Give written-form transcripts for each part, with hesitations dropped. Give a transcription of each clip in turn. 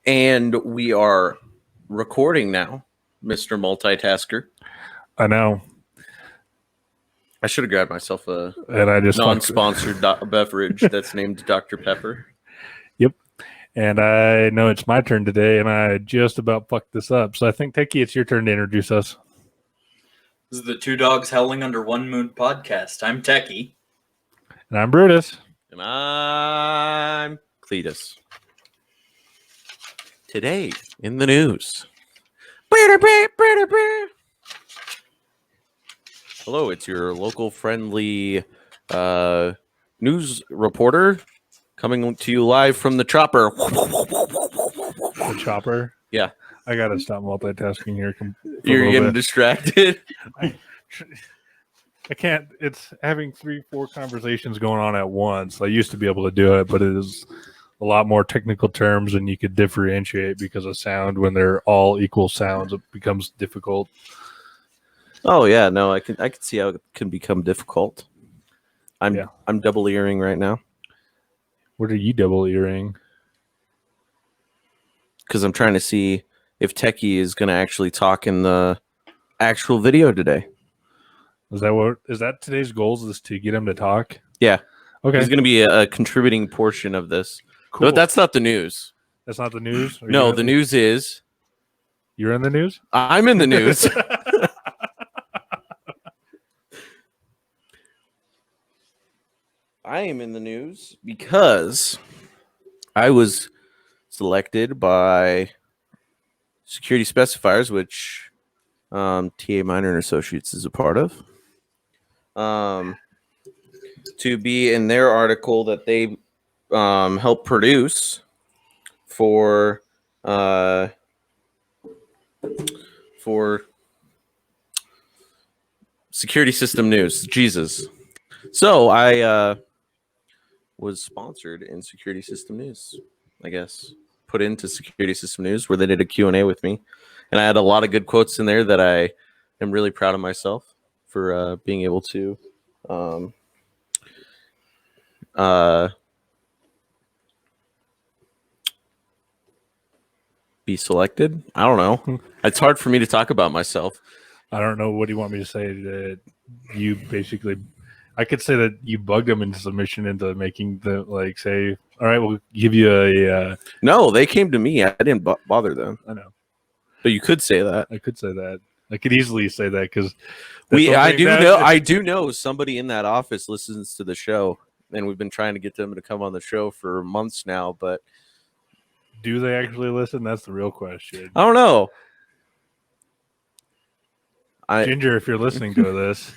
And we are recording now, Mr. Multitasker. I know. I should have grabbed myself a just non-sponsored beverage that's named Dr. Pepper. Yep. And I know it's my turn today, and I just about fucked this up. So I think, Techie, it's your turn to introduce us. This is the Two Dogs Howling Under One Moon podcast. I'm Techie. And I'm Brutus. And I'm Cletus. Today in the news. Hello, it's your local friendly news reporter coming to you live from the chopper. The chopper? Yeah. I got to stop multitasking here. You're getting distracted. I can't. It's having 3-4 conversations going on at once. I used to be able to do it, but it is a lot more technical terms, and you could differentiate because of sound. When they're all equal sounds, it becomes difficult. Oh yeah, no, I can see how it can become difficult. I'm double earring right now. What are you double earring? Because I'm trying to see if Techie is going to actually talk in the actual video today. Is that today's goals? Is to get him to talk? Yeah. Okay. He's going to be a contributing portion of this. Cool. But that's not the news. That's not the news? No, the news is... You're in the news? I'm in the news. I am in the news because I was selected by Security Specifiers, which TA Minor and Associates is a part of, to be in their article that they helped produce for Security System News. Jesus. So I was sponsored in Security System News, I guess. Put into Security System News where they did a Q&A with me. And I had a lot of good quotes in there that I am really proud of myself for being able to be selected. I don't know. It's hard for me to talk about myself. I don't know. What do you want me to say? That you basically... I could say that you bugged them into submission into making the, say, all right, we'll give you a... No, they came to me. I didn't bother them. I know. But you could say that. I could say that. I could easily say that because... I do know somebody in that office listens to the show, and we've been trying to get them to come on the show for months now, but... Do they actually listen? That's the real question. I don't know. Ginger, if you're listening to this,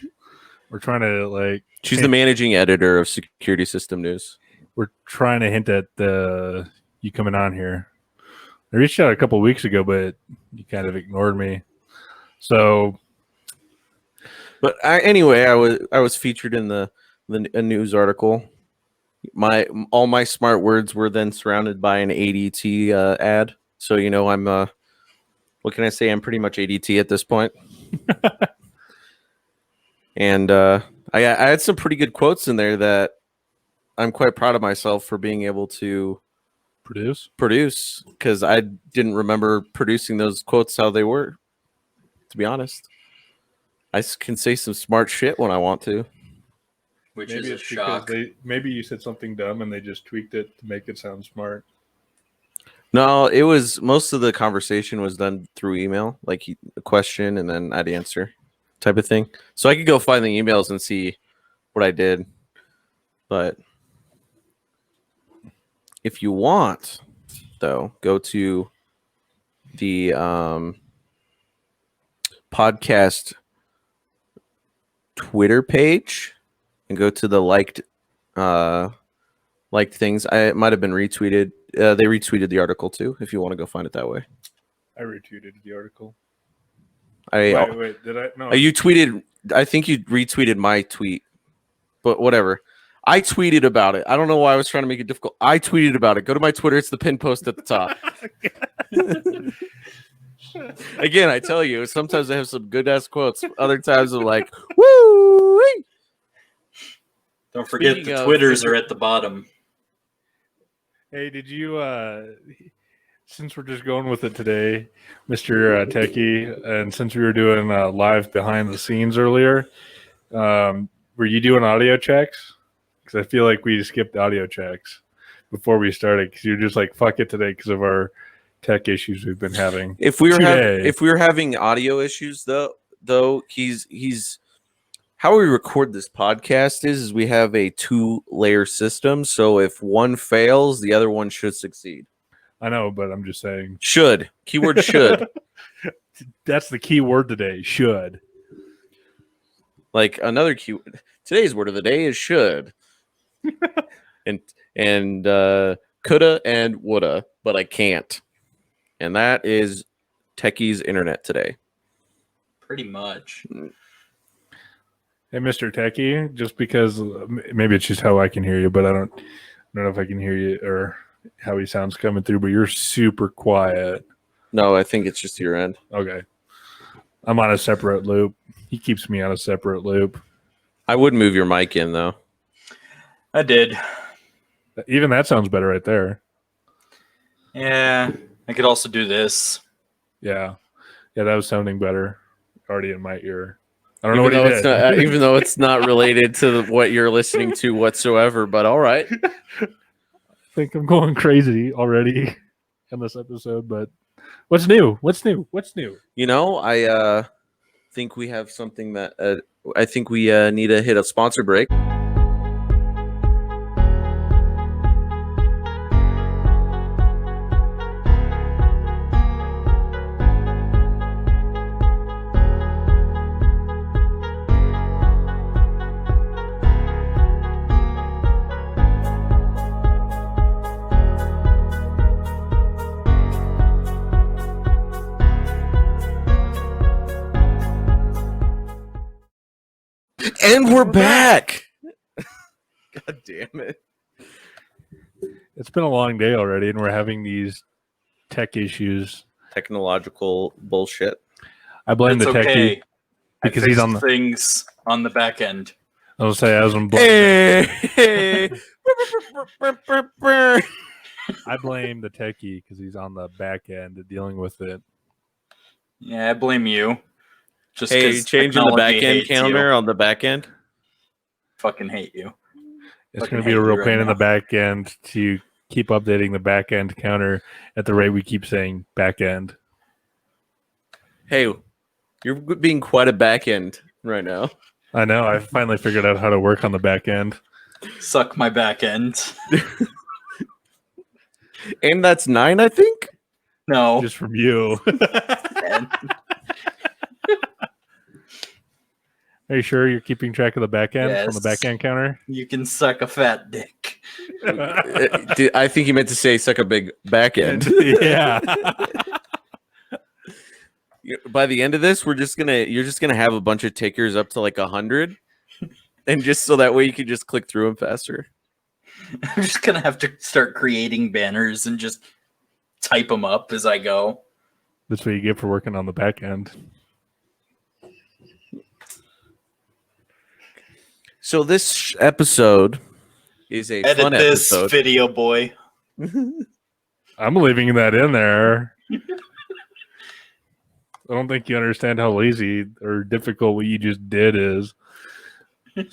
we're trying to, She's the managing editor of Security System News. We're trying to hint at you coming on here. I reached out a couple of weeks ago, but you kind of ignored me. So, but anyway, I was featured in a news article. All my smart words were then surrounded by an ADT ad. So I'm what can I say? I'm pretty much ADT at this point. And I had some pretty good quotes in there that I'm quite proud of myself for being able to produce because I didn't remember producing those quotes how they were, to be honest. I can say some smart shit when I want to. Which maybe is a shock. Maybe you said something dumb and they just tweaked it to make it sound smart. No, it was most of the conversation was done through email, like a question and then I'd answer type of thing. So I could go find the emails and see what I did. But if you want, though, go to the podcast Twitter page and go to the liked things. I might have been retweeted. They retweeted the article too, if you want to go find it that way. I retweeted the article. Wait, did I? No. You tweeted. I think you retweeted my tweet, but whatever. I tweeted about it. I don't know why I was trying to make it difficult. I tweeted about it. Go to my Twitter. It's the pin post at the top. Again, I tell you, sometimes I have some good ass quotes. Other times I'm like, woo! Don't forget the Twitters are at the bottom. Hey, did you since we're just going with it today, Mr. Techie, and since we were doing live behind the scenes earlier, were you doing audio checks? Because I feel like we skipped audio checks before we started because you're just like, fuck it today because of our tech issues we've been having. If we were having audio issues though, he's how we record this podcast is we have a 2-layer system. So if one fails, the other one should succeed. I know, but I'm just saying. Should. Keyword should. That's the key word today. Should. Like another keyword. Today's word of the day is should. and coulda and woulda, but I can't. And that is Techie's internet today. Pretty much. Hey, Mr. Techie, just because maybe it's just how I can hear you, but I don't know if I can hear you or how he sounds coming through, but you're super quiet. No, I think it's just your end. Okay. I'm on a separate loop. He keeps me on a separate loop. I would move your mic in, though. I did. Even that sounds better right there. Yeah. I could also do this. Yeah. Yeah, that was sounding better already in my ear. I don't know what he did. Even though it's not related to what you're listening to whatsoever, but all right. I think I'm going crazy already in this episode, but what's new? What's new? What's new? You know, I think we have something that I think we need to hit a sponsor break. And we're back. God damn it. It's been a long day already, and we're having these tech issues. Technological bullshit. I blame the techie because he's on the things on the back end. I will say as I'm Hey. I blame the techie because he's on the back end dealing with it. Yeah, I blame you. Just hey, changing the back end counter on the back end. Fucking hate you. It's going to be a real pain in the back end to keep updating the back end counter at the rate we keep saying back end. Hey, you're being quite a back end right now. I know. I finally figured out how to work on the back end. Suck my back end. And that's 9, I think? No. Just from you. Are you sure you're keeping track of the back end on the back end counter? You can suck a fat dick. I think he meant to say suck a big back end. Yeah. By the end of this, you're just gonna have a bunch of tickers up to like 100, and just so that way you can just click through them faster. I'm just gonna have to start creating banners and just type them up as I go. That's what you get for working on the back end. So this episode is a Edit fun this episode. video, boy. I'm leaving that in there. I don't think you understand how lazy or difficult what you just did is.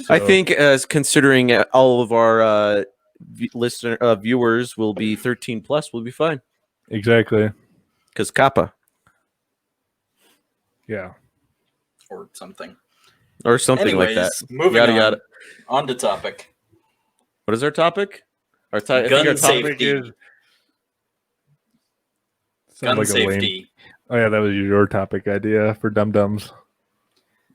I think, as considering all of our viewers will be 13 plus, we'll be fine. Exactly. Because Kappa. Yeah. Or something. Or something like that. Moving on. On to topic. What is our topic? I Gun think our topic safety. is Gun like safety. Oh yeah, that was your topic idea for Dum Dums.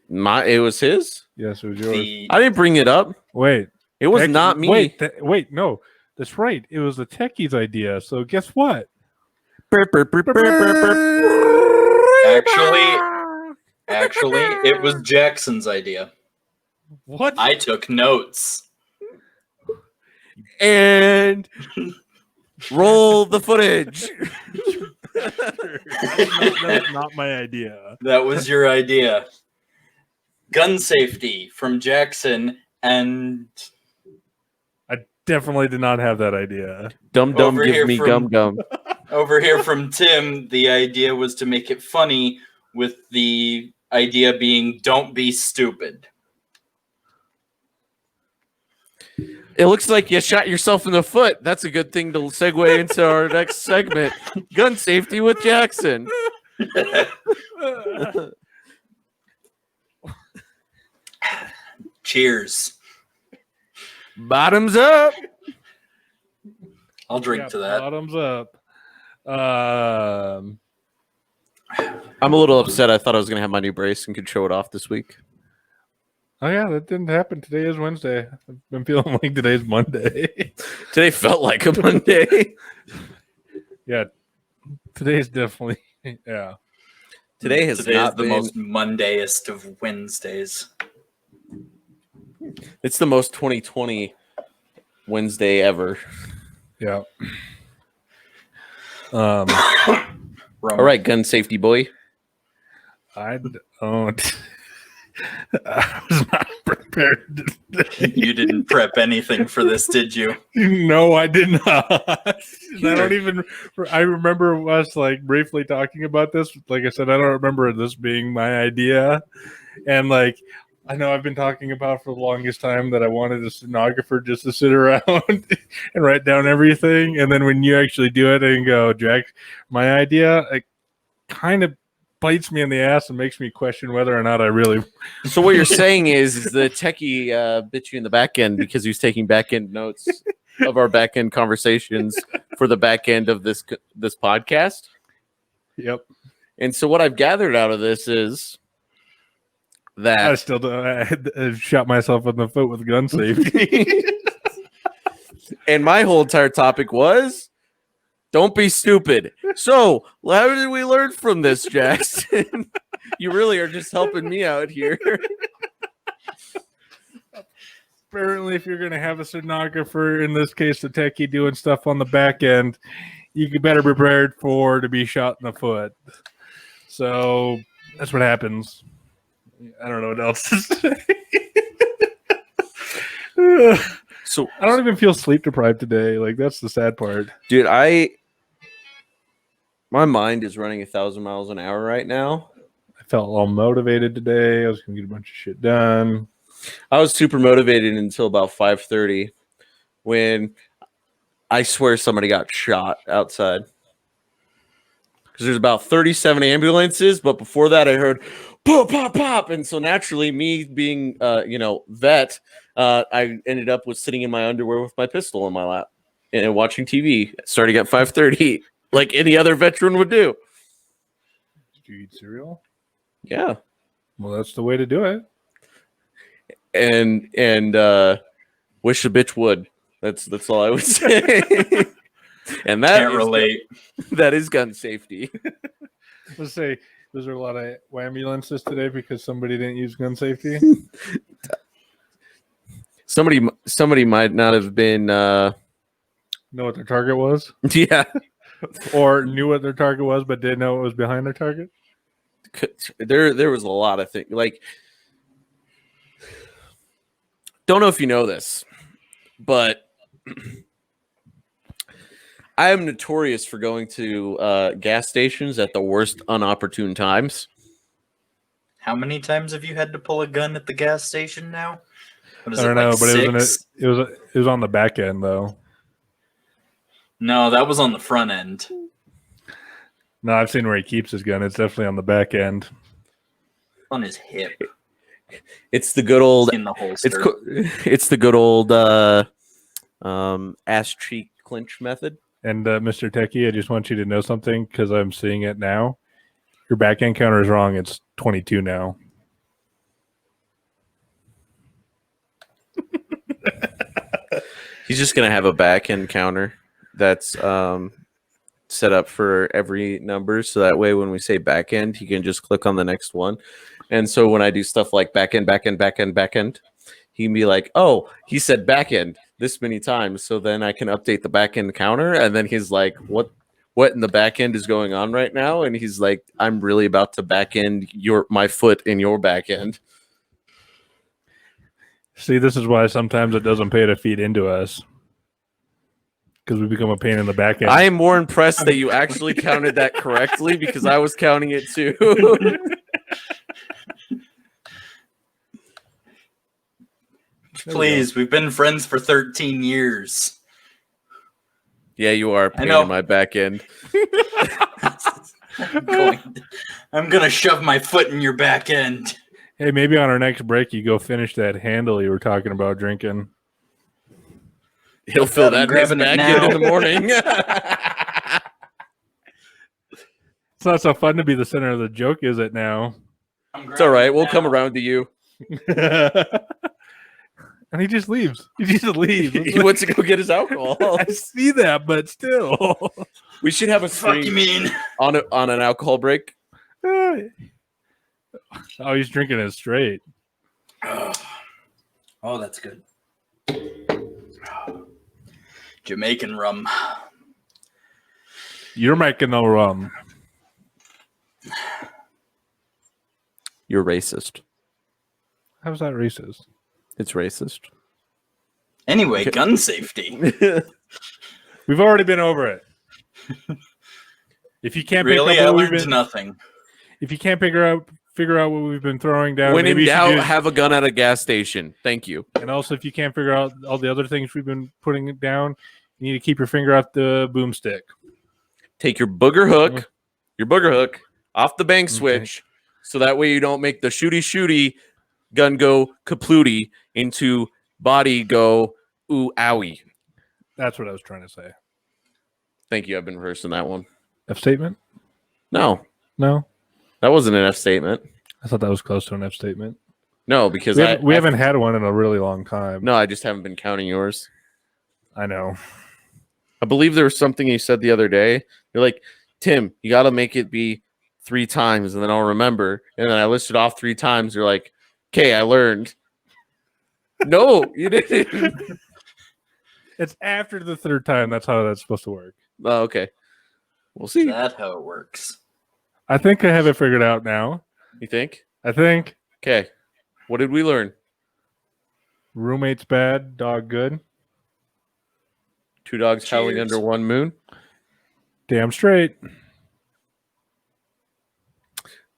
it was his? Yes, it was yours. I didn't bring it up. Wait. It was not me. Wait, no. That's right. It was the techie's idea. So guess what? Actually, it was Jackson's idea. What? I took notes. And roll the footage. That's not my idea. That was your idea. Gun safety from Jackson, and I definitely did not have that idea. Dum Dum Over give here me from- gum gum. Over here from Tim, the idea was to make it funny with the idea being don't be stupid. It looks like you shot yourself in the foot. That's a good thing to segue into our next segment. Gun safety with Jackson. Cheers. Bottoms up. I'll drink to that. Bottoms up. I'm a little upset. I thought I was going to have my new brace and could show it off this week. Oh yeah, that didn't happen. Today is Wednesday. I've been feeling like today's Monday. Today felt like a Monday. Yeah, today's definitely Today has Today not is the been... most Mondayest of Wednesdays. It's the most 2020 Wednesday ever. yeah. Rum. All right, gun safety boy. I don't. I was not prepared. You didn't prep anything for this, did you? No, I did not. I don't even. I remember us like briefly talking about this. Like I said, I don't remember this being my idea, and like I know I've been talking about for the longest time that I wanted a stenographer just to sit around and write down everything, and then when you actually do it and go, Jack, my idea, it kind of bites me in the ass and makes me question whether or not I really. So what you're saying is the techie bit you in the back end because he was taking back end notes of our back end conversations for the back end of this podcast. Yep. And so what I've gathered out of this is that I still don't. I shot myself in the foot with gun safety. and my whole entire topic was don't be stupid. So how did we learn from this, Jackson? You really are just helping me out here. Apparently, if you're going to have a stenographer, in this case, the techie doing stuff on the back end, you better be prepared to be shot in the foot. So that's what happens. I don't know what else to say. So I don't even feel sleep deprived today. Like, that's the sad part. dude, my mind is running 1,000 miles an hour right now. I felt all motivated today. I was going to get a bunch of shit done. I was super motivated until about 5:30 when I swear somebody got shot outside. Because there's about 37 ambulances, but before that I heard pop, pop, pop. And so naturally, me being vet, I ended up with sitting in my underwear with my pistol in my lap and watching TV starting at 5:30, like any other veteran would do. Did you eat cereal? Yeah. Well, that's the way to do it. And wish a bitch would. That's all I would say. And that Can't relate. That is gun safety. Let's say there's a lot of ambulances today because somebody didn't use gun safety. Somebody might not have been Know what their target was, yeah. or knew what their target was but didn't know it was behind their target. There was a lot of things. Like, don't know if you know this, but I am notorious for going to gas stations at the worst unopportune times. How many times have you had to pull a gun at the gas station now? What is I don't it, know, like but six? it was on the back end though. No, that was on the front end. No, I've seen where he keeps his gun. It's definitely on the back end. On his hip. It's the good old. In the holster. It's the good old ass cheek clinch method. And Mr. Techie, I just want you to know something because I'm seeing it now. Your back end counter is wrong. It's 22 now. He's just gonna have a back end counter that's set up for every number, so that way when we say back end, he can just click on the next one. And so when I do stuff like back end, he can be like, "Oh, he said back end this many times," so then I can update the back end counter, and then he's like, "What in the back end is going on right now?" And he's like, "I'm really about to back end my foot in your back end." See, this is why sometimes it doesn't pay to feed into us. because we become a pain in the back end. I am more impressed that you actually counted that correctly because I was counting it too. Please, we've been friends for 13 years. Yeah, you are a pain know. in my back end. I'm gonna shove my foot in your back end. Hey, maybe on our next break, you go finish that handle you were talking about drinking. He'll fill that in his grabbing it back end now. in the morning. It's not so fun to be the center of the joke, is it now? It's all right. We'll come around to you. And he just leaves. He just leaves. He went to go get his alcohol. I see that, but still. We should have a Fuck you stream mean? on an alcohol break. Oh, he's drinking it straight. Oh, that's good. Jamaican rum. You're making no rum. You're racist. How's that racist? It's racist. Anyway, gun safety. We've already been over it. If you can't Really, pick I up what we've learned been, nothing. if you can't figure out what we've been throwing down, When in maybe you should doubt, just- have a gun at a gas station. Thank you. and also if you can't figure out all the other things we've been putting it down, you need to keep your finger off the boomstick. Take your booger hook off the bank switch, so that way you don't make the shooty gun go kaplooty into body go ooh owie. That's what I was trying to say. Thank you. I've been rehearsing that one. F statement? No, No, that wasn't an F statement. I thought that was close to an F statement. No, because We haven't had one in a really long time. No, I just haven't been counting yours. I know. I believe there was something you said the other day. You're like, Tim, you got to make it be 3 times, and then I'll remember. And then I listed off 3 times. You're like, okay, I learned. No, you didn't. It's after the third time. That's how that's supposed to work. Oh, okay. We'll see. That's how it works. I think I have it figured out now. You think? I think Okay. What did we learn? roommate's bad, dog good. 2 dogs howling Cheers. under one moon. Damn straight.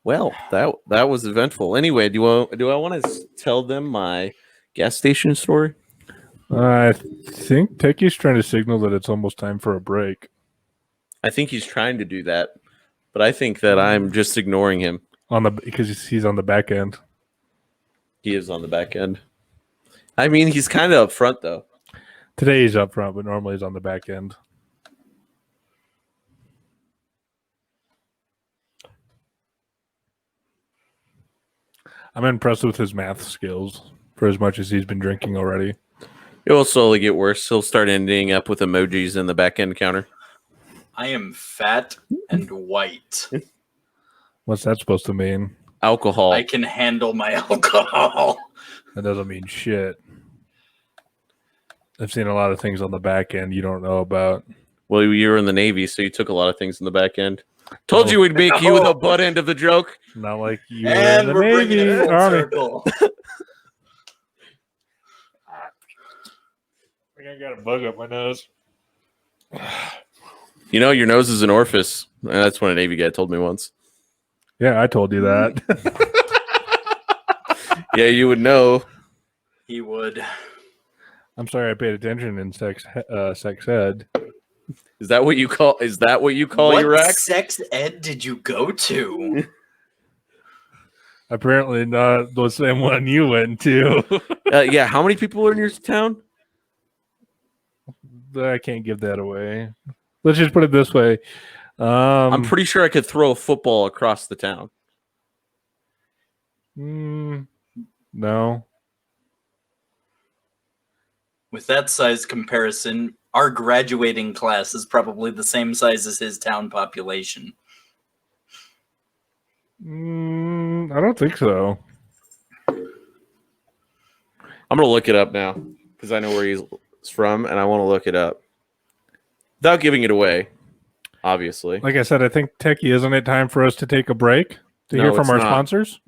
Well, that was eventful. Anyway, do I want to tell them my gas station story? I think Techie's trying to signal that it's almost time for a break. I think he's trying to do that, but I think that I'm just ignoring him. Because he's on the back end. He is on the back end. I mean, he's kind of up front though. Today he's up front, but normally he's on the back end. I'm impressed with his math skills for as much as he's been drinking already. It will slowly get worse. He'll start ending up with emojis in the back end counter. I am fat and white. What's that supposed to mean? Alcohol. I can handle my alcohol. That doesn't mean shit. I've seen a lot of things on the back end you don't know about. Well, you were in the Navy, so you took a lot of things in the back end. Told you we'd make you the butt end of the joke. Not like you were in And the we're bringing Navy, it full Army. circle. I think I got a bug up my nose. You know, your nose is an orifice. That's what a Navy guy told me once. Yeah, I told you that. Yeah, you would know. He would. I'm sorry I paid attention in sex ed. Is that what you call What your act? sex ed did you go to? Apparently not the same one you went to. Yeah, how many people are in your town? I can't give that away. Let's just put it this way. I'm pretty sure I could throw a football across the town. No. With that size comparison, our graduating class is probably the same size as his town population. I don't think so. I'm gonna look it up now because I know where he's from, and I want to look it up without giving it away. Obviously, Like I said, I think Techie, isn't it time for us to take a break to No, hear from it's our not. sponsors?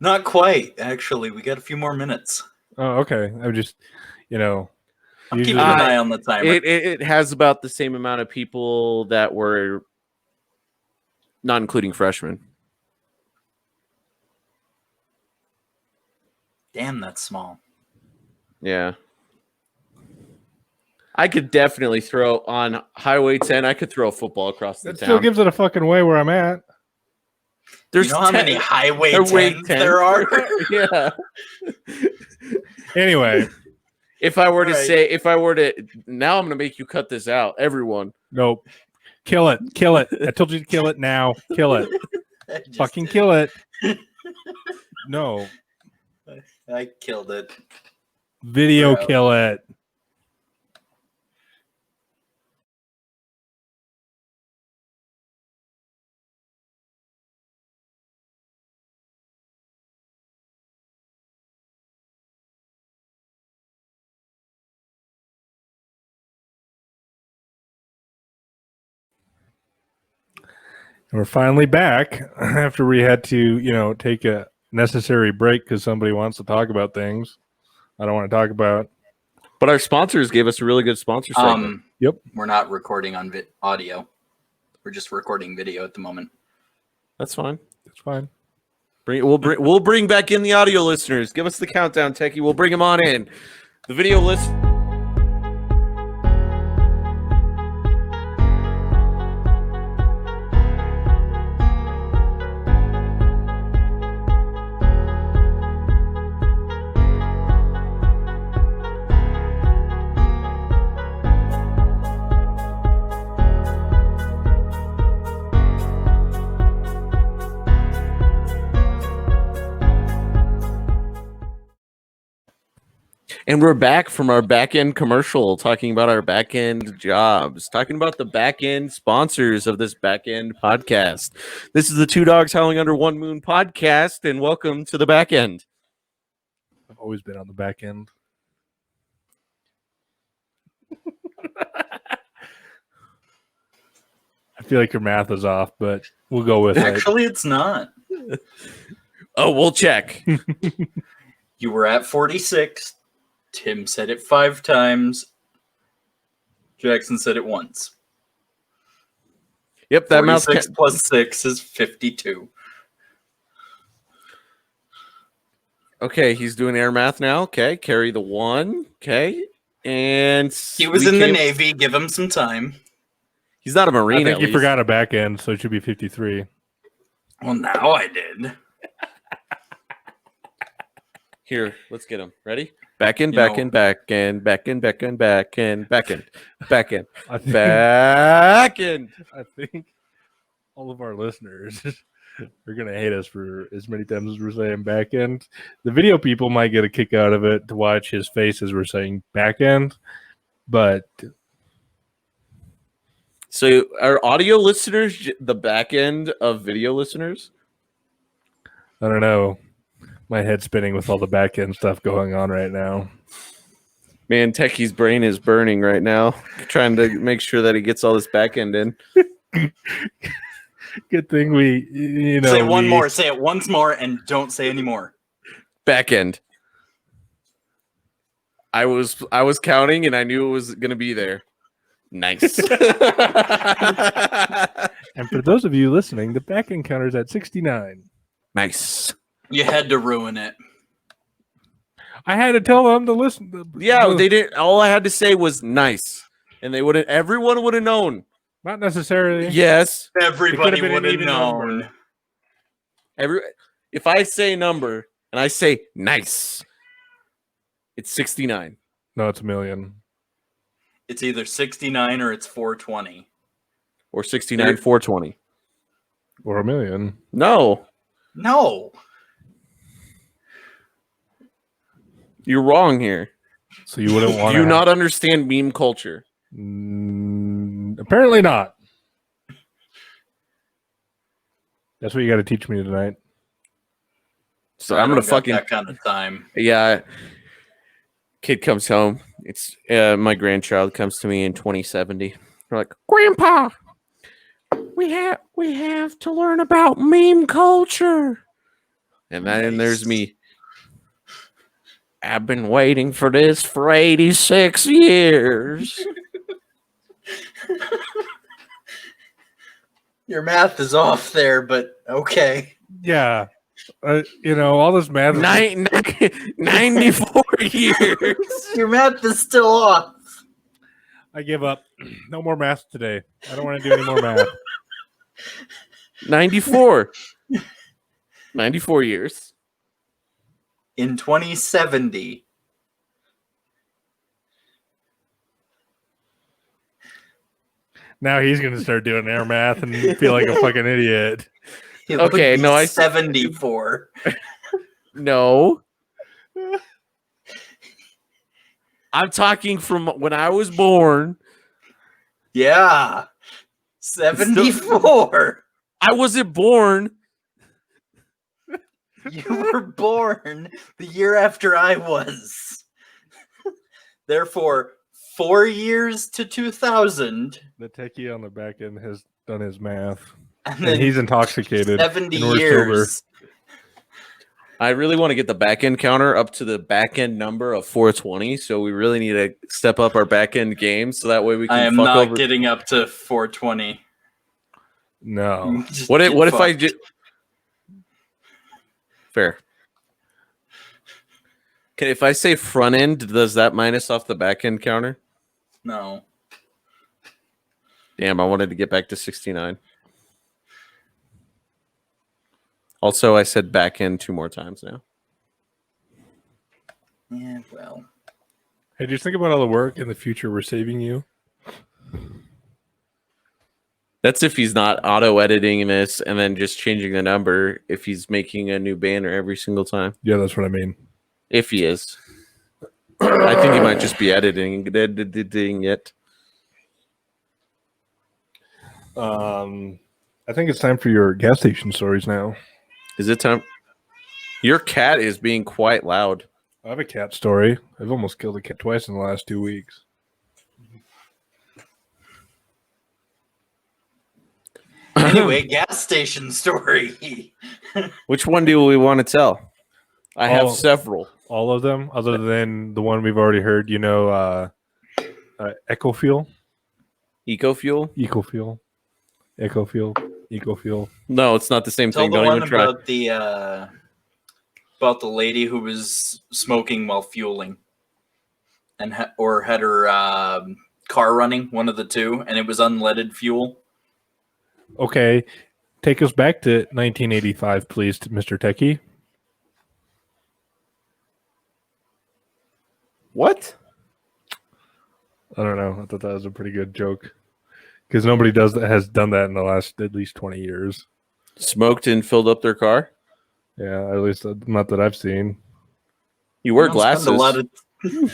Not quite, actually. We got a few more minutes. Oh, okay. I'm just, I'm keeping an eye on the timer. It has about the same amount of people that were not including freshmen. Damn, that's small. Yeah. I could definitely throw on Highway 10. I could throw a football across the That town. still gives it a fucking way where I'm at. There's You know how many Highway 10s there are? Yeah. Anyway, If I were to, now I'm going to make you cut this out, everyone. nope. Kill it. Kill it. I told you to kill it now. Kill it. Fucking kill it. No. I killed it. Video Bro. kill it. And we're finally back after we had to, take a necessary break because somebody wants to talk about things I don't want to talk about. But our sponsors gave us a really good sponsor segment. Yep. We're not recording on audio. We're just recording video at the moment. That's fine. It's fine. We'll bring back in the audio listeners. Give us the countdown, Techie. We'll bring them on in. The video list. And we're back from our back-end commercial, talking about our back-end jobs, talking about the back-end sponsors of this back-end podcast. This is the Two Dogs Howling Under One Moon podcast, and welcome to the back end. I've always been on the back end. I feel like your math is off, but we'll go with it. Actually, it's not. Oh, we'll check. You were at 46. Tim said it 5 times. Jackson said it once. Yep, that mouse 46 plus 6 is 52. Okay, he's doing air math now. Okay, carry the 1. Okay, and He was in the Navy. Give him some time. He's not a I Marine. think you forgot a back end, so it should be 53. Well, now I did. Here, let's get him. Ready? Back in, back in, back in, back in, back in, back in, back in, back in, back in. I think all of our listeners are going to hate us for as many times as we're saying back end. The video people might get a kick out of it to watch his face as we're saying back end, but So are audio listeners the back end of video listeners? I don't know. My head's spinning with all the back end stuff going on right now. Man, Techie's brain is burning right now, trying to make sure that he gets all this back end in. Good thing we, Say one more. Say it once more and don't say any more. Back end. I was counting and I knew it was going to be there. Nice. And for those of you listening, the back end counter is at 69. Nice. You had to ruin it. I had to tell them to listen. Yeah, they didn't. All I had to say was nice, and they would have. Everyone would have known. Not necessarily. Yes, Everybody been an would have even known. number. If I say a number and I say nice, it's 69. No, it's a million. It's either 69 or it's 420. Or 69, 420. Or a million. No, No. you're wrong here. So you wouldn't want Do you not understand meme culture? Apparently not. That's what you got to teach me tonight. So I'm I gonna don't got fucking that kind of time. yeah. Kid comes home. It's my grandchild comes to me in 2070. They're like, Grandpa, we have to learn about meme culture. And then there's me. I've been waiting for this for 86 years. Your math is off there, but okay. Yeah. All this math. 94 years. Your math is still off. I give up. No more math today. I don't want to do any more math. 94. 94 years. In 2070. Now he's going to start doing air math and feel like a fucking idiot. It would Okay, be no, 74. No. I'm talking from when I was born. Yeah. 74. I wasn't born. You were born the year after I was. Therefore, 4 years to 2000. The techie on the back end has done his math. And And then he's intoxicated. 70 and we're years. I really want to get the back end counter up to the back end number of 420. So we really need to step up our back end game so that way we can I am fuck not over. getting up to 420. No. Just What get if I fucked. just fair? Okay, if I say front end, does that minus off the back end counter? No. Damn, I wanted to get back to 69. Also, I said back end 2 more times now. Yeah, well. Hey, just think about all the work in the future we're saving you. That's if he's not auto editing this and then just changing the number. If he's making a new banner every single time, Yeah, that's what I mean. if he is, I think he might just be editing it. I think it's time for your gas station stories now. Is it time? Your cat is being quite loud. I have a cat story. I've almost killed a cat twice in the last 2 weeks. Anyway, gas station story. Which one do we want to tell? I have Oh. several. All of them, other than the one we've already heard. Ecofuel, Ecofuel? Ecofuel. No, it's not the same Tell thing. the Don't one even try. about the lady who was smoking while fueling, and had her car running, one of the two, and it was unleaded fuel. Okay, take us back to 1985, please, Mr. Techie. What? I don't know. I thought that was a pretty good joke because nobody has done that in the last at least 20 years. Smoked and filled up their car? Yeah, at least not that I've seen. You wear You don't glasses. spend a lot of you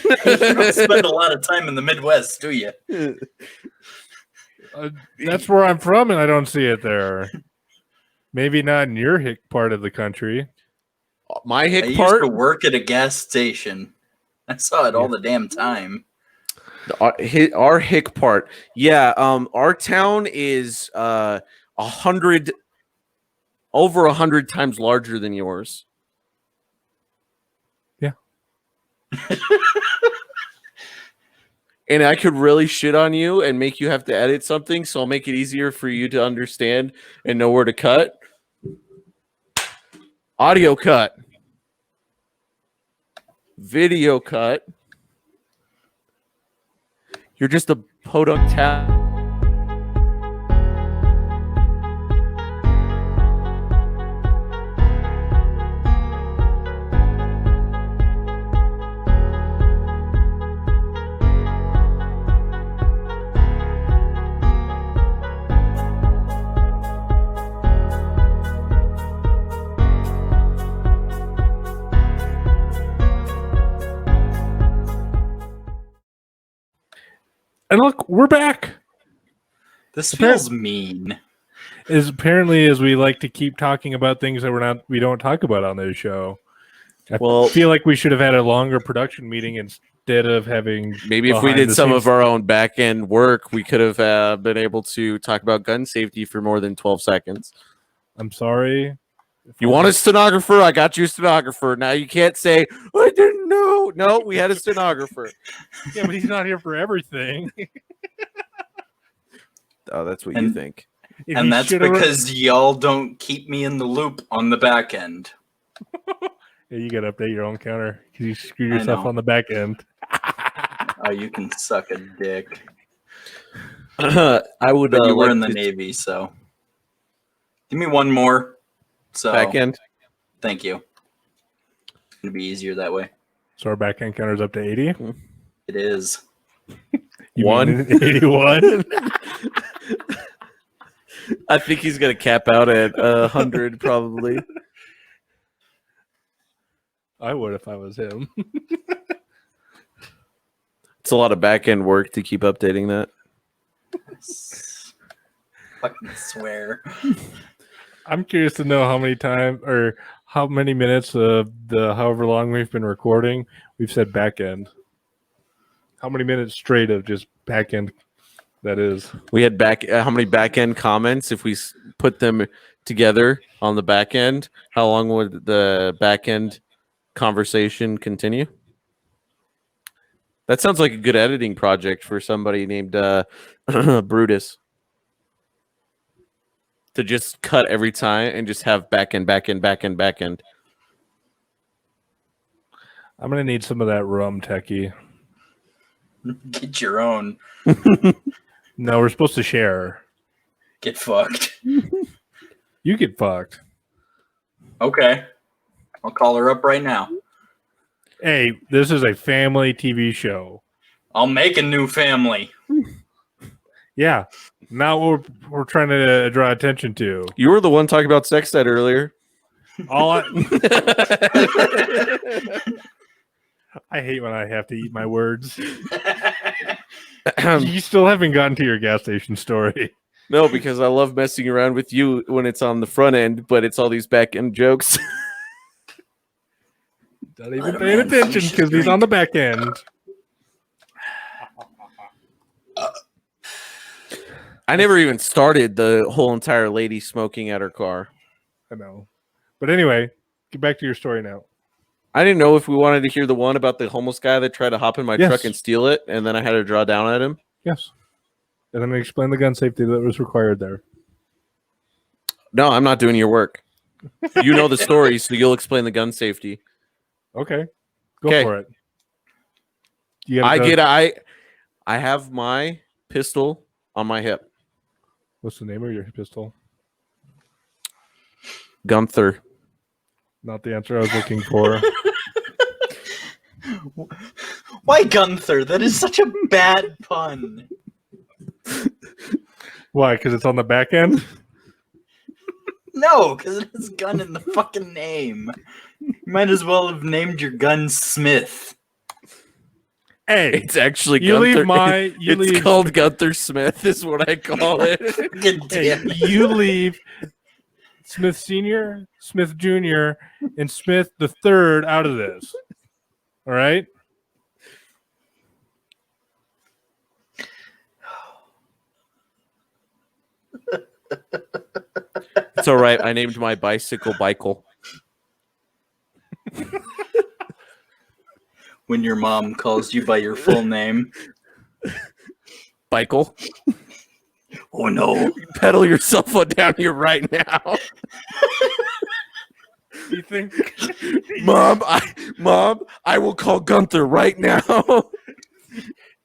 don't spend a lot of time in the Midwest, do you? That's where I'm from, and I don't see it there. Maybe not in your hick part of the country. My I hick used part? to work at a gas station. I saw it all the damn time. Our hick part. Yeah, our town is 100 over 100 times larger than yours. Yeah. And I could really shit on you and make you have to edit something, so I'll make it easier for you to understand and know where to cut. Audio cut. Video cut. You're just a podunk tap. And look, we're back. This feels mean. Apparently as we like to keep talking about things that we don't talk about on this show. I feel like we should have had a longer production meeting instead of having Maybe if we did some of our own back end work, we could have been able to talk about gun safety for more than 12 seconds. I'm sorry. You want a stenographer? I got you a stenographer. Now you can't say, I didn't know. No, we had a stenographer. Yeah, but he's not here for everything. Oh, that's what you think. And that's because y'all don't keep me in the loop on the back end. Yeah, you got to update your own counter because you screw yourself on the back end. Oh, you can suck a dick. I would. But you were in the Navy, so give me one more. So back end. Thank you. It'll be easier that way. So our back end counter's up to 80. It is. 81. I think he's gonna cap out at 100 probably. I would if I was him. It's a lot of back end work to keep updating that. Fucking swear. I'm curious to know how many times or how many minutes of the however long we've been recording we've said back end. How many minutes straight of just back end that is? We had how many back end comments if we put them together on the back end? How long would the back end conversation continue? That sounds like a good editing project for somebody named Brutus. To just cut every time and just have back end. I'm gonna need some of that rum, Techie. Get your own. No, we're supposed to share. Get fucked. You get fucked. Okay. I'll call her up right now. Hey, this is a family TV show. I'll make a new family. Yeah. Not what we're trying to draw attention to. You were the one talking about sex ed earlier. I hate when I have to eat my words. You still haven't gotten to your gas station story. No, because I love messing around with you when it's on the front end, but it's all these back end jokes. Not even paying attention because he's on the back end. I never even started the whole entire lady smoking at her car. I know. But anyway, get back to your story now. I didn't know if we wanted to hear the one about the homeless guy that tried to hop in my Yes. truck and steal it, and then I had to draw down at him. Yes. And then explain the gun safety that was required there. No, I'm not doing your work. You know the story, so you'll explain the gun safety. Okay. Go Okay. for it. I have my pistol on my hip. What's the name of your pistol? Gunther. Not the answer I was looking for. Why Gunther? That is such a bad pun. Why? Because it's on the back end? No, because it has gun in the fucking name. You might as well have named your gun Smith. Hey, It's actually you Gunther. leave called Gunther Smith is what I call it. Good damn it. you leave Smith Sr., Smith Jr., and Smith the Third out of this. All right? It's all right. I named my bicycle Bikel. When your mom calls you by your full name. Bikel. Oh no. Pedal yourself on down here right now. You think Mom, I will call Gunther right now. Do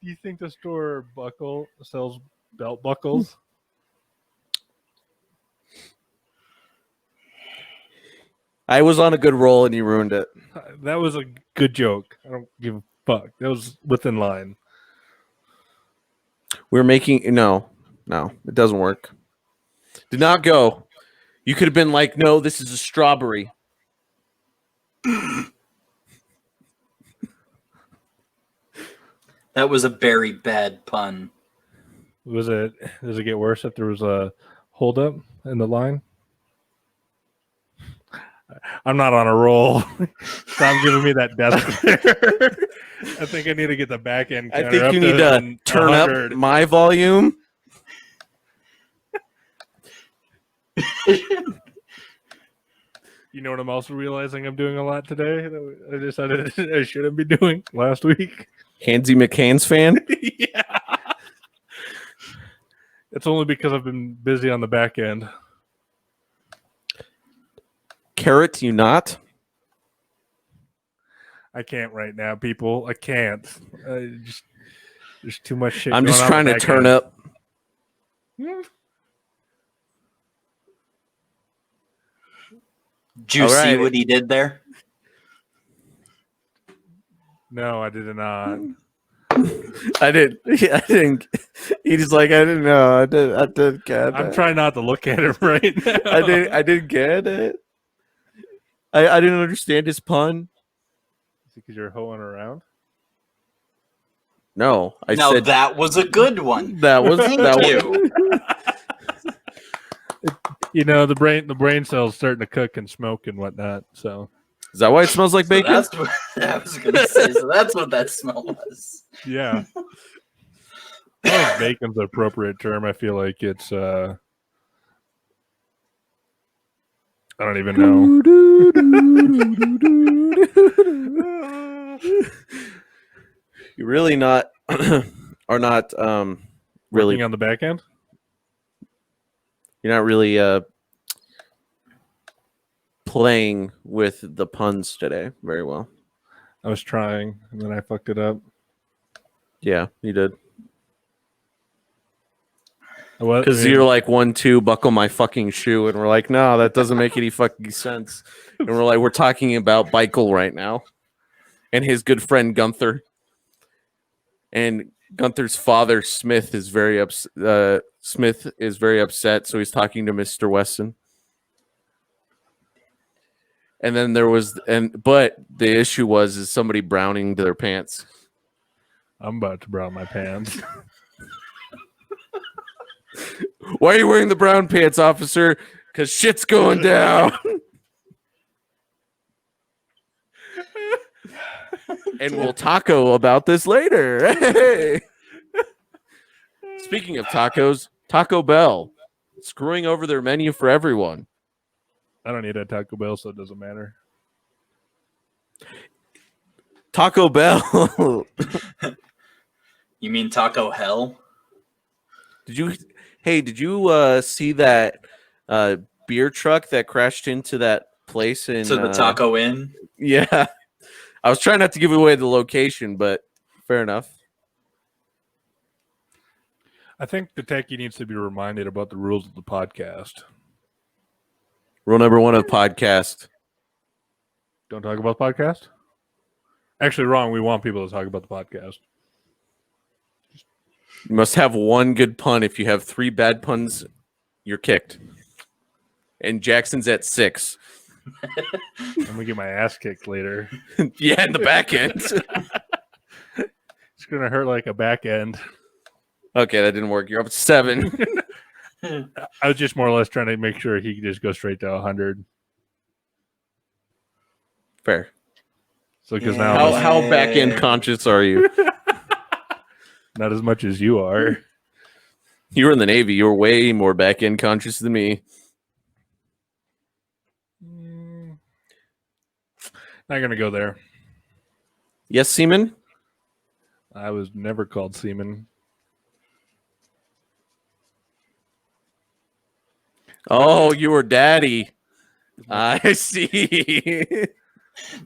you think the store Buckle sells belt buckles? I was on a good roll and you ruined it. That was a good joke. I don't give a fuck. That was within line. We're making no, it doesn't work. Did not go. You could have been like, no, this is a strawberry. That was a very bad pun. Does it get worse if there was a holdup in the line? I'm not on a roll. Stop giving me that death stare. I think I need to get the back end. I think you need to turn 100. up my volume. You know what I'm also realizing I'm doing a lot today that I decided I shouldn't be doing last week? Hansy McCain's fan? Yeah. It's only because I've been busy on the back end. Carrot, you not? I can't right now, people. I can't. There's too much shit. I'm just going on trying to back turn end. up. Did you see Alright. what he did there? No, I did not. I didn't. Yeah, I didn't. He's like, I didn't know. I didn't get I'm it. trying not to look at it right now. I didn't get it. I didn't understand his pun. Because you're hoeing around. No, I Now said that was a good one. that was Thank that you. You know, the brain cells starting to cook and smoke and whatnot. So Is that why it smells like So bacon? that's what I was gonna say. So that's what that smell was. yeah. I don't know if bacon's the appropriate term. I feel like it's I don't even know. You really not are not really Working on the back end? you're not really playing with the puns today very well. I was trying and then I fucked it up. Yeah, you did. What? Because you're like 1-2, buckle my fucking shoe, and we're like, no, that doesn't make any fucking sense. And we're like, we're talking about Michael right now, and his good friend Gunther, and Gunther's father Smith is very upset. Smith is very upset, so he's talking to Mr. Wesson. And then there was, but the issue was is somebody browning their pants. I'm about to brown my pants. Why are you wearing the brown pants, officer? Because shit's going down. And we'll taco about this later. Hey. Speaking of tacos, Taco Bell screwing over their menu for everyone. I don't eat at Taco Bell, so it doesn't matter. Taco Bell. You mean Taco Hell? Did you see that beer truck that crashed into that place in To the Taco Inn? Yeah. I was trying not to give away the location, but fair enough. I think the techie needs to be reminded about the rules of the podcast. Rule number 1 of the podcast. Don't talk about the podcast? Actually, wrong. We want people to talk about the podcast. You must have one good pun. If you have 3 bad puns, you're kicked. And Jackson's at 6. I'm going to get my ass kicked later. Yeah, in the back end. It's going to hurt like a back end. Okay, that didn't work. You're up to 7. I was just more or less trying to make sure he could just go straight to 100. Fair. So because Yeah. now How back end conscious are you? not as much as you are. You were in the Navy. You were way more back end conscious than me. Not going to go there. Yes, Seaman? I was never called seaman. Oh, you were daddy. I see.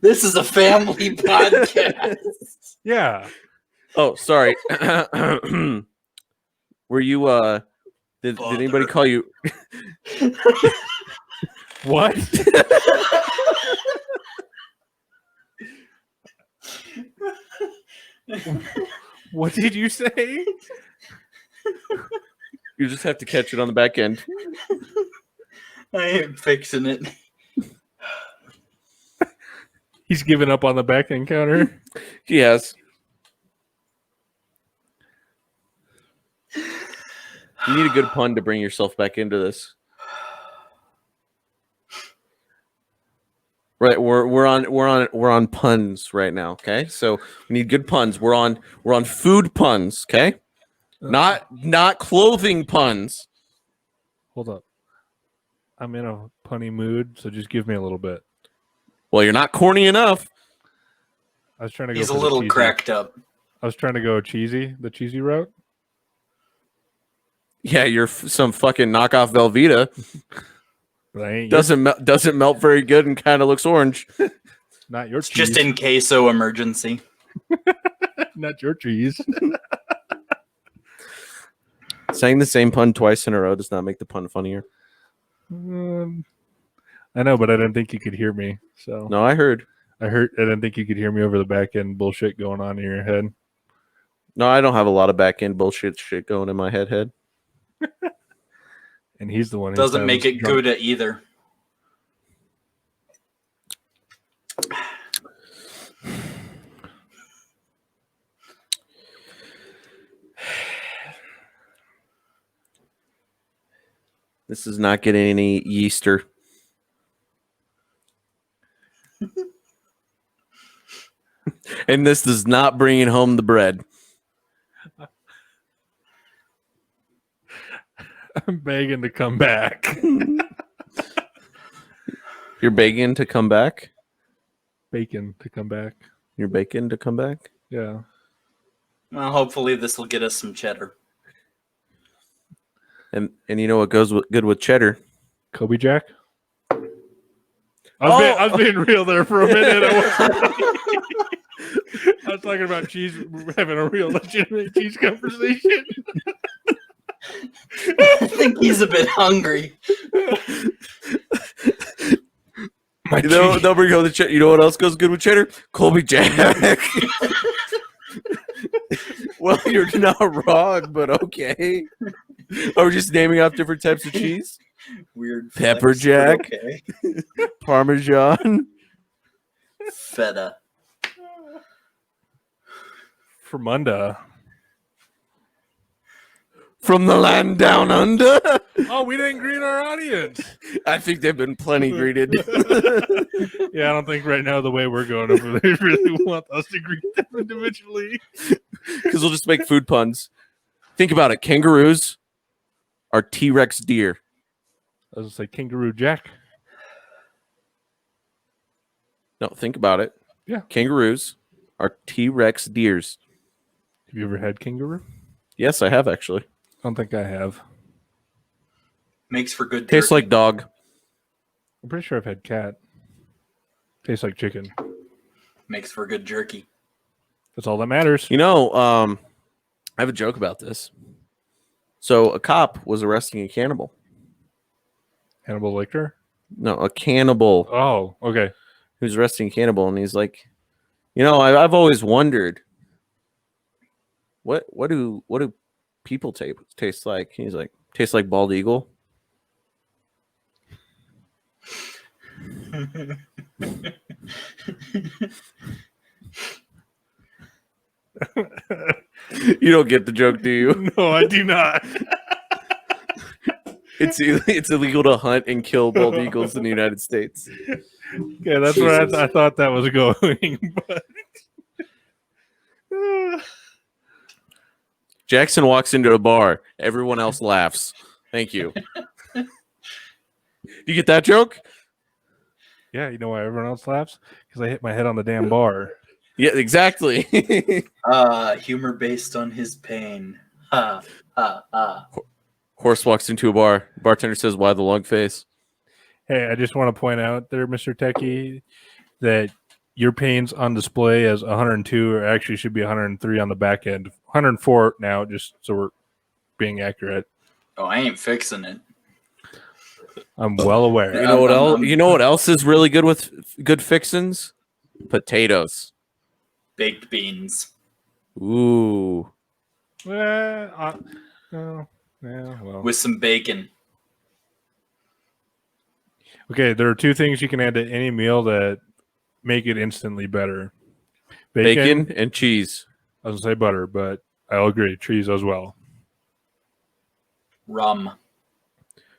This is a family podcast. Yeah. Oh, sorry. Were you did anybody call you What? What did you say? You just have to catch it on the back end. I ain't fixing it. He's giving up on the back end counter. Yes. You need a good pun to bring yourself back into this. Right, we're on puns right now, okay? So we need good puns. We're on food puns, okay? Not clothing puns. Hold up. I'm in a punny mood, so just give me a little bit. Well, you're not corny enough. I was trying to go. He's a for the little cheesy. cracked up. I was trying to go the cheesy route. Yeah, you're some fucking knockoff Velveeta. But I ain't Doesn't melt very good and kind of looks orange. not your It's cheese. just in queso emergency. Not your cheese. Saying the same pun twice in a row does not make the pun funnier. I know, but I didn't think you could hear me. So No, I heard. I didn't think you could hear me over the back end bullshit going on in your head. No, I don't have a lot of back end bullshit shit going in my head. And he's the one who Doesn't make it drunk. good either. This is not getting any yeaster. And this is not bringing home the bread. I'm begging to come back. You're begging to come back? Bacon to come back. You're begging to come back? Yeah. Well, hopefully this will get us some cheddar. And you know what goes good with cheddar? Kobe Jack. I was being real there for a minute. I was talking about cheese, having a real legitimate cheese conversation. I think he's a bit hungry. They'll bring home the cheddar. You know what else goes good with cheddar? Colby Jack. Well, you're not wrong, but okay. Are we just naming off different types of cheese? Weird. Pepper flex, but jack. Okay. Parmesan. Feta. Fermunda. From the land down under. Oh, we didn't greet our audience. I think they've been plenty greeted. Yeah, I don't think right now the way we're going over there really want us to greet them individually. Because we'll just make food puns. Think about it. Kangaroos are T-Rex deer. I was going to say Kangaroo Jack. No, think about it. Yeah. Kangaroos are T-Rex deers. Have you ever had kangaroo? Yes, I have actually. I don't think I have. Makes for good Tastes jerky. like dog. I'm pretty sure I've had cat. Tastes like chicken. Makes for good jerky. That's all that matters. You know, I have a joke about this. So a cop was arresting a cannibal. Hannibal Lecter? No, a cannibal. Oh, okay. He was arresting a cannibal, and he's like, you know, I've always wondered, what do people taste like? He's like, tastes like bald eagle. You don't get the joke, do you? No, I do not. It's illegal to hunt and kill bald eagles in the United States. Yeah, that's where I thought that was going. But Jackson walks into a bar. Everyone else laughs. Thank you. You get that joke? yeah, you know why everyone else laughs? Because I hit my head on the damn bar. Yeah, exactly. Humor based on his pain. Ha, ha, ha. Horse walks into a bar. Bartender says, "Why the long face?" Hey, I just want to point out there, Mr. Techie, that your pains on display as 102 or actually should be 103 on the back end. 104 now, just so we're being accurate. Oh, I ain't fixing it. I'm well aware. You know what else? You know what else is really good with good fixins? Potatoes. Baked beans. Ooh. Well, With some bacon. okay, there are two things you can add to any meal that make it instantly better. Bacon and cheese. I was going to say butter, but I'll agree. Cheese as well. Rum.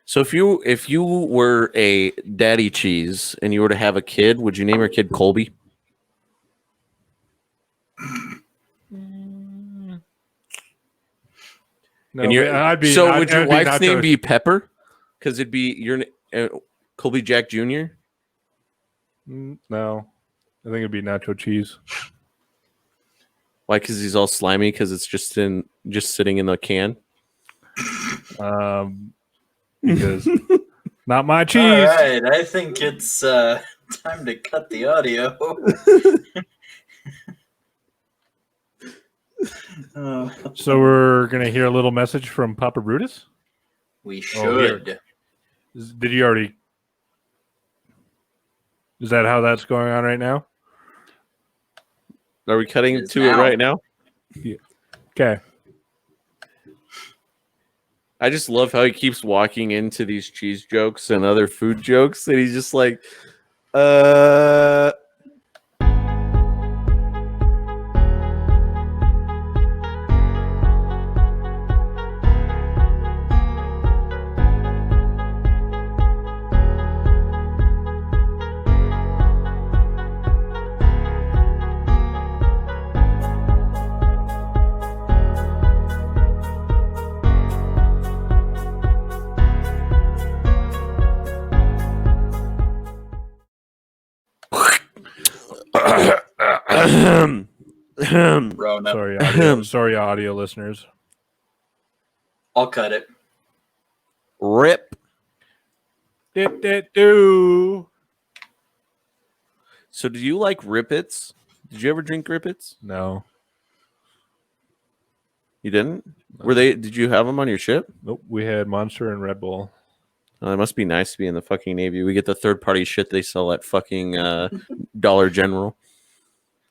So if you were a daddy cheese and you were to have a kid, would you name your kid Colby? No, And I'd be. so I'd- would your I'd be wife's name nacho- be Pepper? Because it'd be Colby Jack Jr.? No, I think it'd be nacho cheese. Why? Because he's all slimy. Because it's just sitting in the can. Because not my cheese. All right, I think it's time to cut the audio. So we're gonna hear a little message from Papa Brutus. We should. Did you already? Is that how that's going on right now? Are we cutting It is to now. it right now? Okay. I just love how he keeps walking into these cheese jokes and other food jokes, and he's just like, Rona. Sorry, audio listeners. I'll cut it. rip. Do. So, do you like Rippets? Did you ever drink Rippets? No. You didn't? Did you have them on your ship? Nope. We had Monster and Red Bull. Oh, it must be nice to be in the fucking Navy. We get the third-party shit they sell at fucking Dollar General.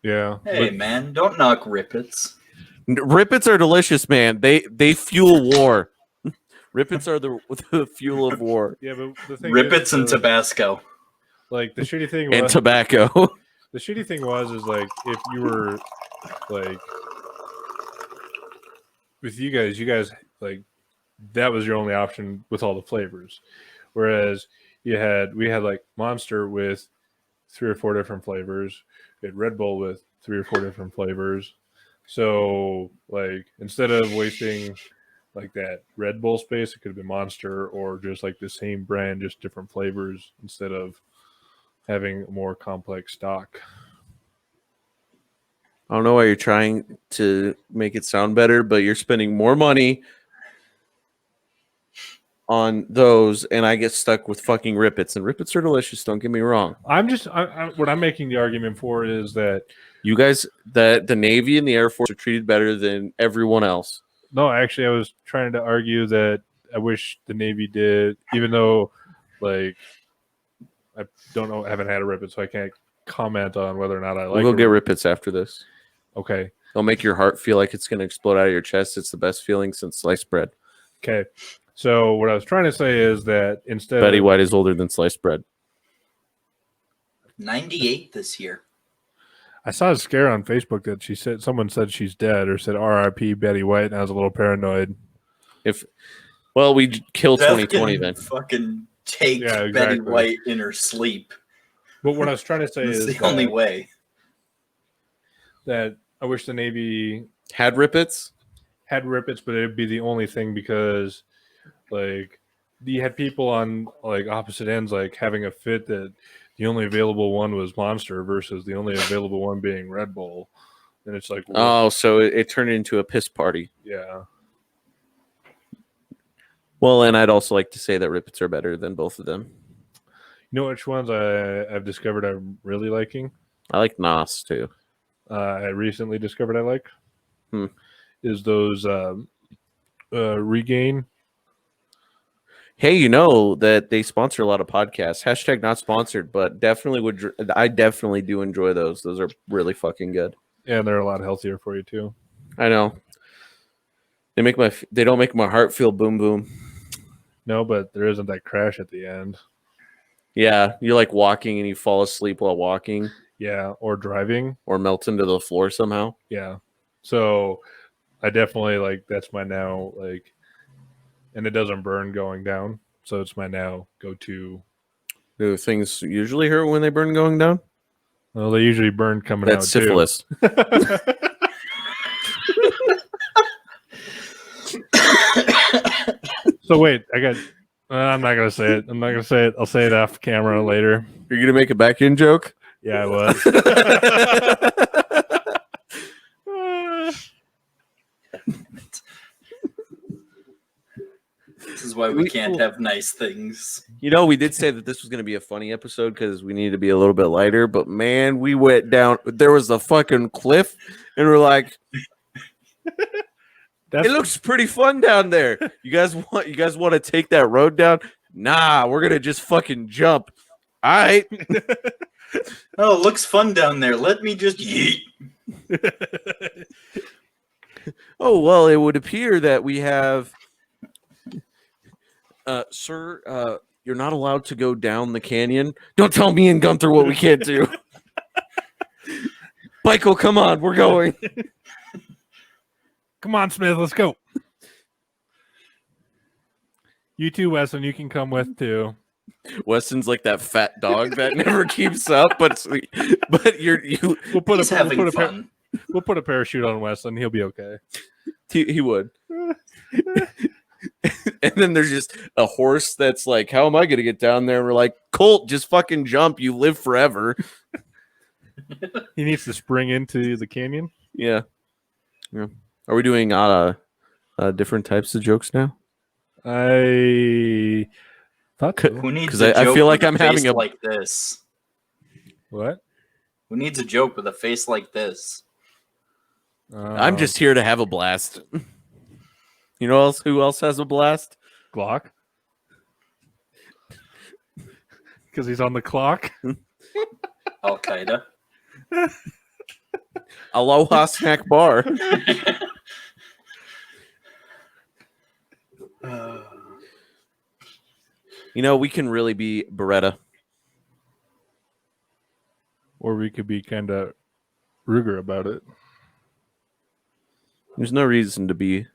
Yeah. Hey, man, don't knock Rippets. Rippets are delicious, man. They fuel war. Rippets are the fuel of war. Yeah, but the thing Rippets is, and Tabasco. like the shitty thing was, And tobacco. the shitty thing was like if you were like with you guys like that was your only option with all the flavors, whereas we had like Monster with 3 or 4 different flavors. We had Red Bull with 3 or 4 different flavors. So like instead of wasting like that Red Bull space, it could have been Monster or just like the same brand, just different flavors instead of having a more complex stock. I don't know why you're trying to make it sound better, but you're spending more money on those, and I get stuck with fucking Rippets. And Rippets are delicious, don't get me wrong. What I'm making the argument for is that You guys, the Navy and the Air Force are treated better than everyone else. no, actually, I was trying to argue that I wish the Navy did, even though, like, I don't know, I haven't had a Rippet, so I can't comment on whether or not I like. We'll go get Rippets after this. Okay. They'll make your heart feel like it's going to explode out of your chest. It's the best feeling since sliced bread. Okay. So what I was trying to say is that instead Betty of, White is older than sliced bread. 98 this year. I saw a scare on Facebook that someone said she's dead or said R.I.P. Betty White, and I was a little paranoid. Well, we kill Beth 2020 can then. fucking take Yeah, Betty exactly. White in her sleep. But what I was trying to say It's is the only way. that I wish the Navy Had Rippets? had Rippets, but it'd be the only thing because, like, you had people on like opposite ends, like having a fit that the only available one was Monster versus the only available one being Red Bull, and it's like, well, Oh, so it turned into a piss party. yeah, Well, and I'd also like to say that Rippets are better than both of them. you know which ones I've discovered I'm really liking. I like Nos too. I recently discovered I like Hmm. is those Regain. Hey, you know that they sponsor a lot of podcasts. Hashtag not sponsored, but definitely I definitely do enjoy those. Those are really fucking good. Yeah, they're a lot healthier for you too. I know. They don't make my heart feel boom boom. No, but there isn't that crash at the end. Yeah, you're like walking and you fall asleep while walking Yeah, or driving. or melt into the floor somehow. Yeah. So I definitely like that's my now like, and it doesn't burn going down. So it's my now go to. Do things usually hurt when they burn going down? Well, they usually burn coming That's out syphilis. too. So wait, I got I'm not gonna say it. I'll say it off camera later. You're gonna make a back end joke? Yeah, I was. This is why we can't have nice things. You know, we did say that this was going to be a funny episode because we needed to be a little bit lighter, but man, we went down. There was a fucking cliff, and we're like, it looks pretty fun down there. You guys want to take that road down? Nah, we're gonna just fucking jump. All right. Oh, it looks fun down there. Let me just yeet. Oh well, it would appear that we have. Sir, you're not allowed to go down the canyon. Don't tell me and Gunther what we can't do. Michael, come on, we're going. Come on, Smith, let's go. You too, Weston. You can come with too. Weston's like that fat dog that never keeps up, but you. We'll put He's having fun. We'll put a parachute on Weston. He'll be okay. He would. And then there's just a horse that's like, how am I going to get down there? And we're like, Colt, just fucking jump. You live forever. He needs to spring into the canyon. Yeah. Are we doing different types of jokes now? I thought so. Who needs 'Cause a I joke feel like with I'm a face having a- like this? What? Who needs a joke with a face like this? I'm just here to have a blast. You know who else has a blast? Glock. Because he's on the clock. Al Qaeda. Aloha Snack Bar. You know, we can really be Beretta. Or we could be kind of Ruger about it. There's no reason to be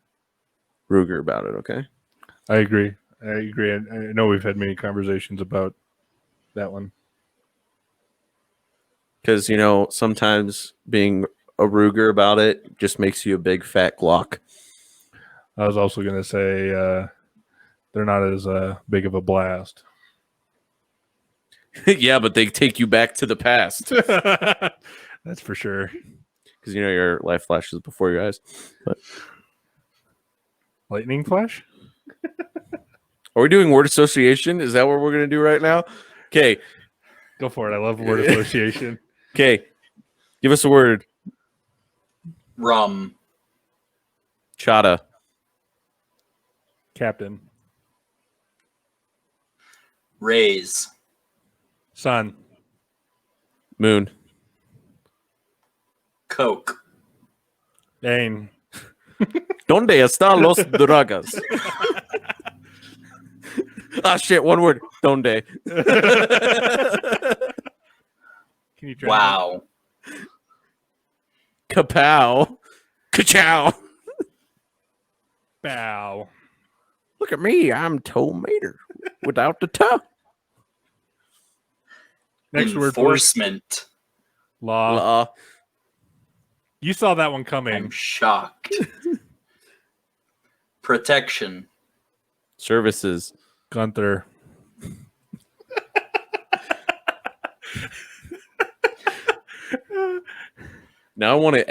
Ruger about it, okay? I agree. I know we've had many conversations about that one. Because, you know, sometimes being a Ruger about it just makes you a big fat Glock. I was also going to say they're not as big of a blast. Yeah, but they take you back to the past. That's for sure. Because, you know, your life flashes before your eyes. But Lightning flash? are we doing word association? Is that what we're going to do right now? Okay. Go for it. I love word association. Okay. Give us a word. Rum. Chata. Captain. Raise. Sun. Moon. Coke. Dane. ¿Dónde están los drogas? Ah, shit. One word. ¿Dónde? Can you try Wow. Kapow. Ka-chow. Bow. Look at me. I'm tomater without the toe. Next word. Enforcement. Law. You saw that one coming. I'm shocked. Protection. Services. Gunther. Now I want to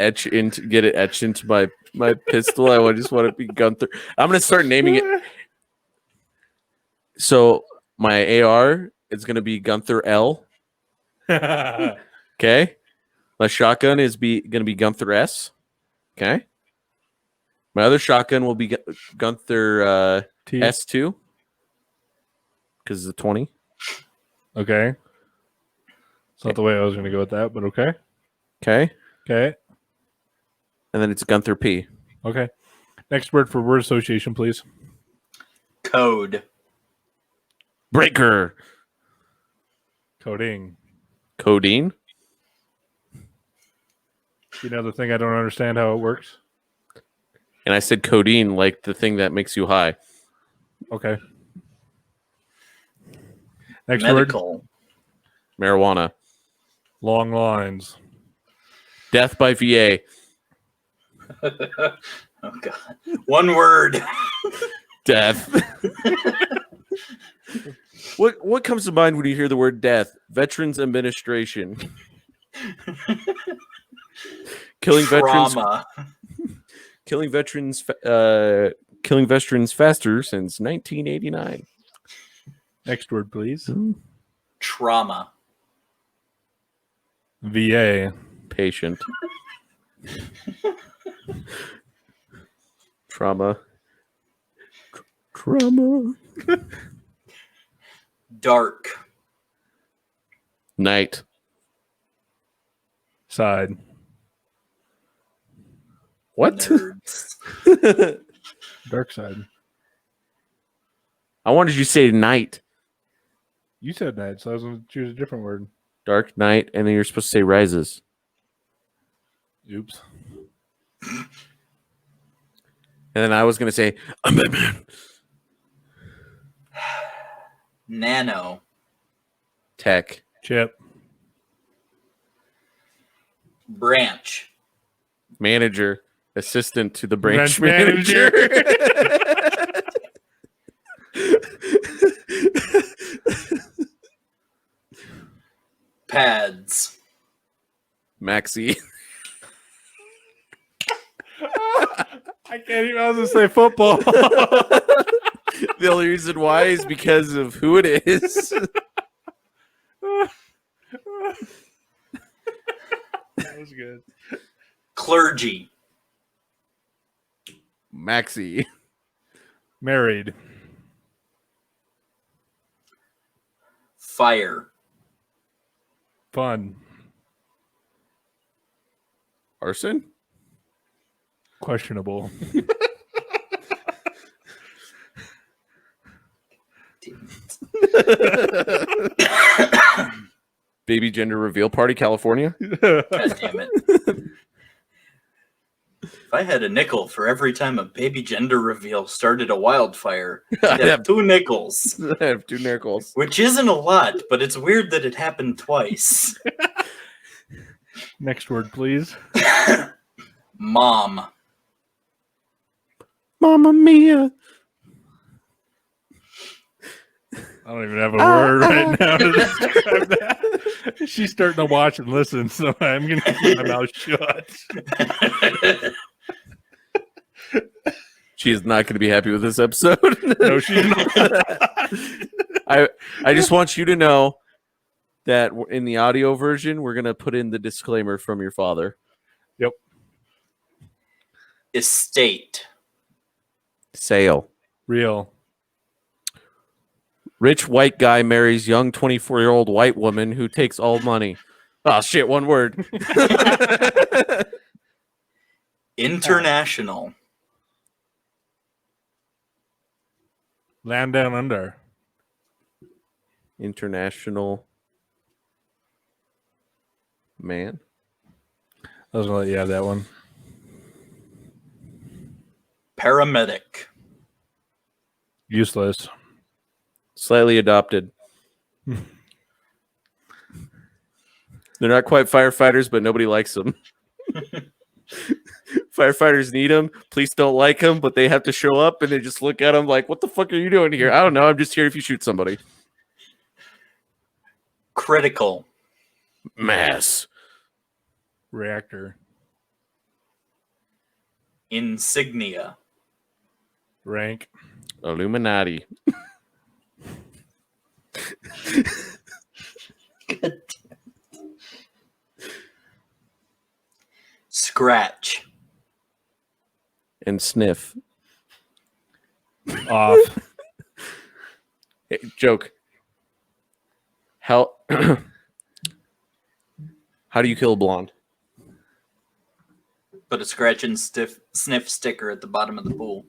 get it etched into my pistol. I just want it to be Gunther. I'm gonna start naming it. So my AR is gonna be Gunther L. Okay. My shotgun is gonna be Gunther S. Okay. My other shotgun will be Gunther T. S2 because it's a 20. Okay. It's not the way I was going to go with that, but okay. Okay. Okay. And then it's Gunther P. Okay. Next word for word association, please. Code. Breaker. Coding. Codeine. You know the thing I don't understand how it works? And I said codeine like the thing that makes you high. Okay. Next word. Medical. Marijuana. Long lines. Death by VA. Oh, God. One word. Death. What comes to mind when you hear the word death? Veterans Administration. Killing veterans. Trauma. Killing veterans faster since 1989. Next word, please. Trauma. VA. Patient. Trauma. Trauma. Dark. Night. Side. What? Nerds. Dark side. I wanted you to say night. You said night, so I was going to choose a different word. Dark night, and then you're supposed to say rises. Oops. And then I was going to say, Nano. tech. Chip. Branch. Manager. Assistant to the branch Branch manager. Pads. Maxi. I can't even. I was going to say football. The only reason why is because of who it is. That was good. Clergy. Maxi. Married. Fire. Fun. Arson? Questionable. Baby gender reveal party, California. God damn it. If I had a nickel for every time a baby gender reveal started a wildfire, I'd have 2 nickels. I have 2 nickels. Which isn't a lot, but it's weird that it happened twice. Next word, please. Mom. Mamma mia. I don't even have a word right now to describe that. She's starting to watch and listen, so I'm going to keep my mouth shut. She is not going to be happy with this episode. No, she's not. I just want you to know that in the audio version, we're going to put in the disclaimer from your father. Yep. Estate. Sale. Real. Rich white guy marries young 24-year-old white woman who takes all money. Oh, shit, one word. International. Land down under. International man. I was going to let you have that one. Paramedic. Useless. Slightly adopted. They're not quite firefighters, but nobody likes them. Firefighters need them. Police don't like them, but they have to show up and they just look at them like, what the fuck are you doing here? I don't know. I'm just here if you shoot somebody. Critical. Mass. Reactor. Insignia. Rank. Illuminati. Scratch. And sniff. Off. Hey, joke. How how do you kill a blonde? Put a scratch and sniff sticker at the bottom of the pool.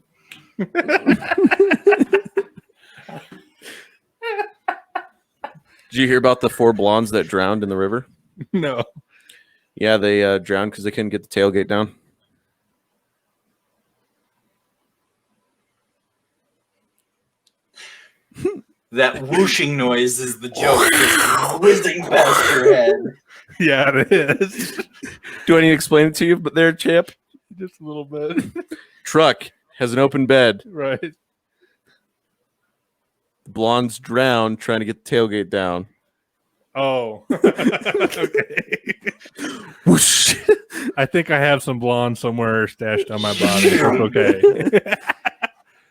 Did you hear about the 4 blondes that drowned in the river? No. Yeah, they drowned because they couldn't get the tailgate down. That whooshing noise is the joke. Just whizzing past your head. Yeah, it is. Do I need to explain it to you? But there, Chip. Just a little bit. Truck has an open bed. Right. The blondes drown trying to get the tailgate down. Oh. Okay. Whoosh. I think I have some blonde somewhere stashed on my body. It's okay.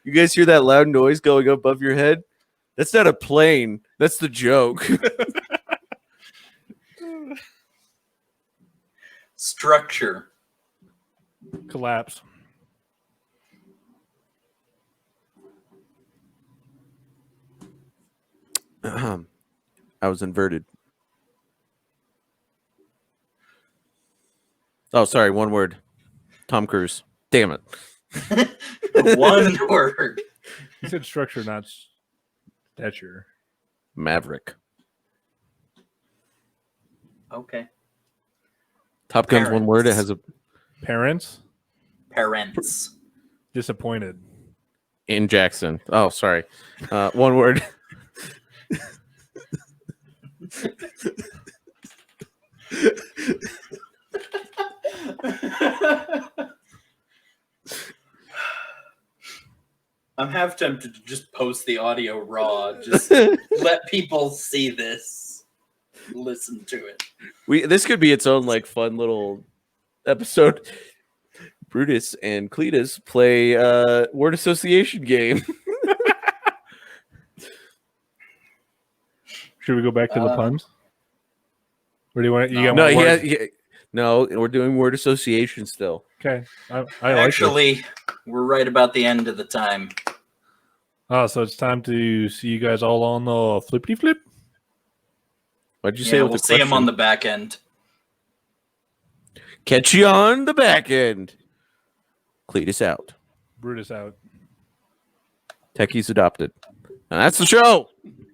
You guys hear that loud noise going up above your head? That's not a plane. That's the joke. Structure. Collapse. I was inverted. Oh, sorry. One word. Tom Cruise. Damn it. One word. You said structure, not stature. Maverick. Okay. Top Gun's one word. It has a Parents. Parents. Disappointed. in Jackson. Oh, sorry. One word. I'm half tempted to just post the audio raw. Just let people see this. Listen to it. This could be its own like fun little episode. Brutus and Cletus play word association game. Should we go back to the puns? Or do you want? You got No, one word? no, we're doing word association still. Okay, I like this. Actually, we're right about the end of the time. Oh, so it's time to see you guys all on the flippity flip. What'd you say? Yeah, with we'll the see him question? on the back end. Catch you on the back end. Cletus out. Brutus out. Techie's adopted. And that's the show.